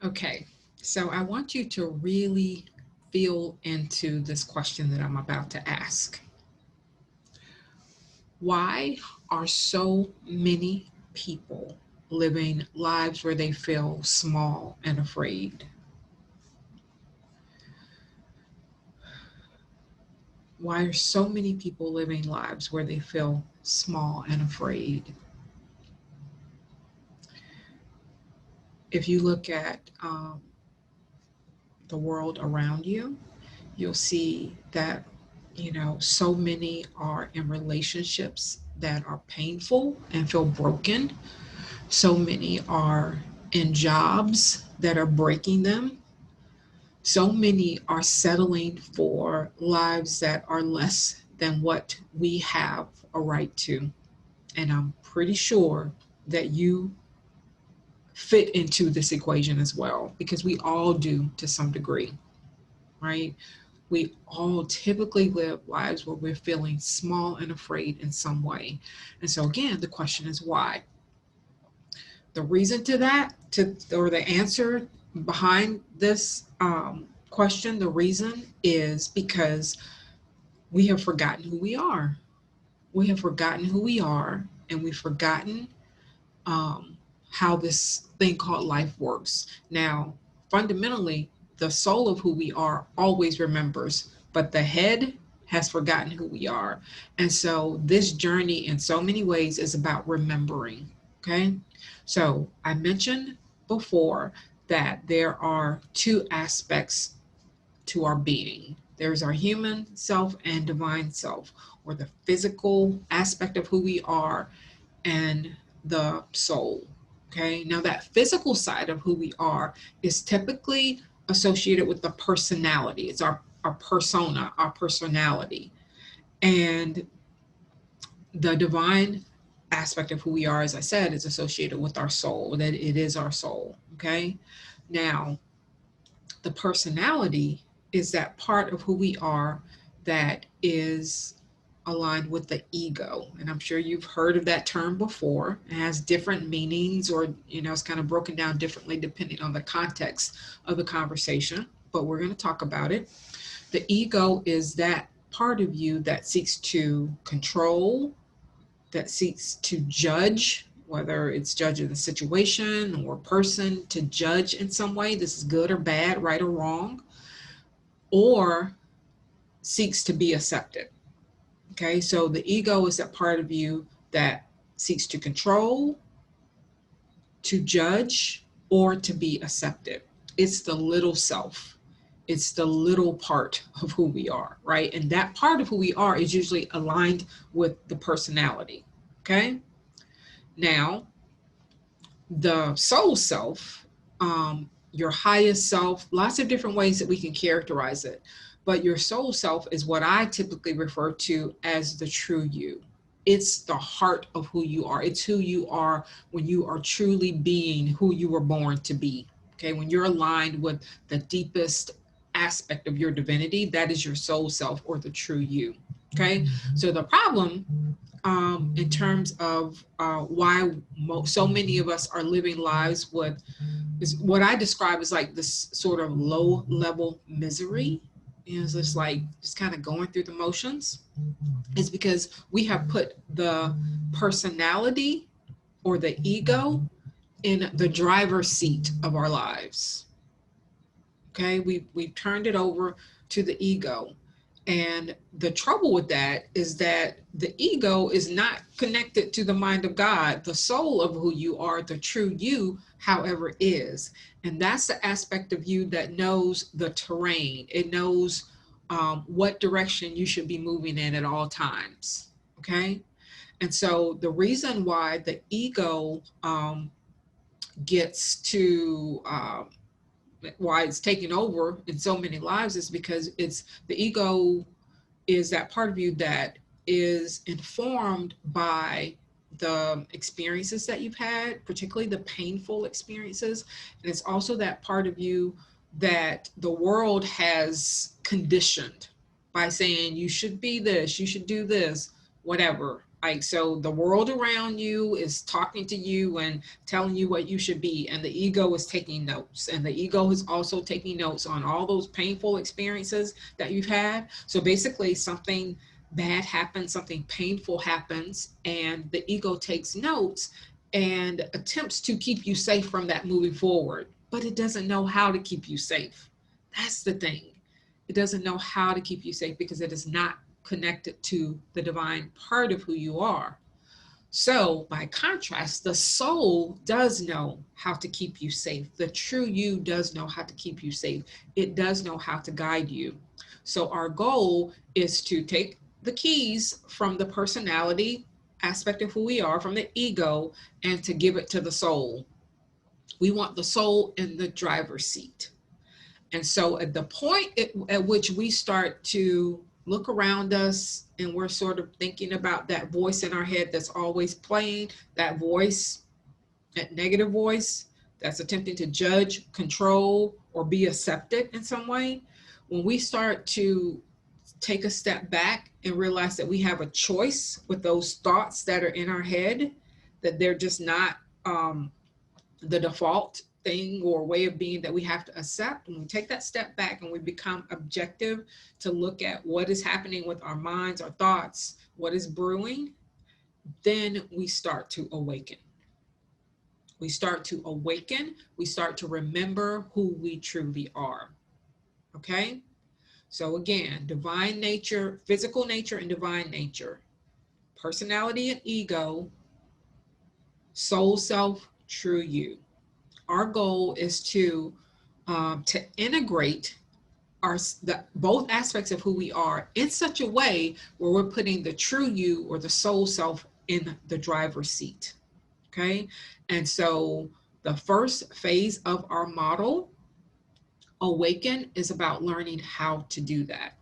Okay, so I want you to really feel into this question that I'm about to ask. Why are so many people living lives where they feel small and afraid? Why are so many people living lives where they feel small and afraid? If you look at the world around you, you'll see that, so many are in relationships that are painful and feel broken. So many are in jobs that are breaking them. So many are settling for lives that are less than what we have a right to. And I'm pretty sure that you fit into this equation as well, because we all do to some degree, right? We all typically live lives where we're feeling small and afraid in some way. And so, again, the question is why? The reason to that, or the answer behind this question, the reason is because we have forgotten who we are. We have forgotten who we are, and we've forgotten um, how this thing called life works. Now, fundamentally, the soul of who we are always remembers, but the head has forgotten who we are. And so, this journey, in so many ways, is about remembering. Okay. So, I mentioned before that there are two aspects to our being. There's our human self and divine self, or the physical aspect of who we are, and the soul. Okay, now that physical side of who we are is typically associated with the personality. It's our persona, our personality. And the divine aspect of who we are, as I said, is associated with our soul, that it is our soul. Okay, now the personality is that part of who we are that is aligned with the ego. And I'm sure you've heard of that term before. It has different meanings, or, it's kind of broken down differently depending on the context of the conversation, but we're going to talk about it. The ego is that part of you that seeks to control, that seeks to judge, whether it's judging the situation or person, to judge in some way, this is good or bad, right or wrong, or seeks to be accepted. Okay, so the ego is that part of you that seeks to control, to judge, or to be accepted. It's the little self. It's the little part of who we are, right? And that part of who we are is usually aligned with the personality. Okay, now the soul self, your highest self, lots of different ways that we can characterize it. But your soul self is what I typically refer to as the true you. It's the heart of who you are. It's who you are when you are truly being who you were born to be. Okay, when you're aligned with the deepest aspect of your divinity, that is your soul self, or the true you. Okay, so the problem in terms of why so many of us are living lives with is what I describe as like this sort of low level misery. It's just like just kind of going through the motions. Is because we have put the personality or the ego in the driver's seat of our lives. Okay, we've turned it over to the ego. And the trouble with that is that the ego is not connected to the mind of God. The soul of who you are, the true you, however, is. And that's the aspect of you that knows the terrain. It knows what direction you should be moving in at all times. Okay. And so the reason why the ego gets to why it's taking over in so many lives is because it's the ego is that part of you that is informed by the experiences that you've had, particularly the painful experiences. And it's also that part of you that the world has conditioned by saying you should be this, you should do this, whatever. Like, so the world around you is talking to you and telling you what you should be, and the ego is taking notes. And the ego is also taking notes on all those painful experiences that you've had. So basically, something bad happens, something painful happens, and the ego takes notes and attempts to keep you safe from that moving forward. But it doesn't know how to keep you safe. That's the thing. It doesn't know how to keep you safe because it is not connected to the divine part of who you are. So, by contrast, the soul does know how to keep you safe. The true you does know how to keep you safe. It does know how to guide you. So, our goal is to take the keys from the personality aspect of who we are, from the ego, and to give it to the soul. We want the soul in the driver's seat. And so at the point at which we start to look around us and we're sort of thinking about that voice in our head that's always playing, that voice, that negative voice that's attempting to judge, control, or be accepted in some way, when we start to take a step back and realize that we have a choice with those thoughts that are in our head, that they're just not the default thing or way of being that we have to accept. When we take that step back and we become objective to look at what is happening with our minds, our thoughts, what is brewing, then we start to awaken. We start to awaken. We start to remember who we truly are. Okay? So again, divine nature, physical nature, and divine nature, personality and ego, soul self, true you. Our goal is to integrate both aspects of who we are in such a way where we're putting the true you or the soul self in the driver's seat. Okay. And so the first phase of our model, Awaken, is about learning how to do that.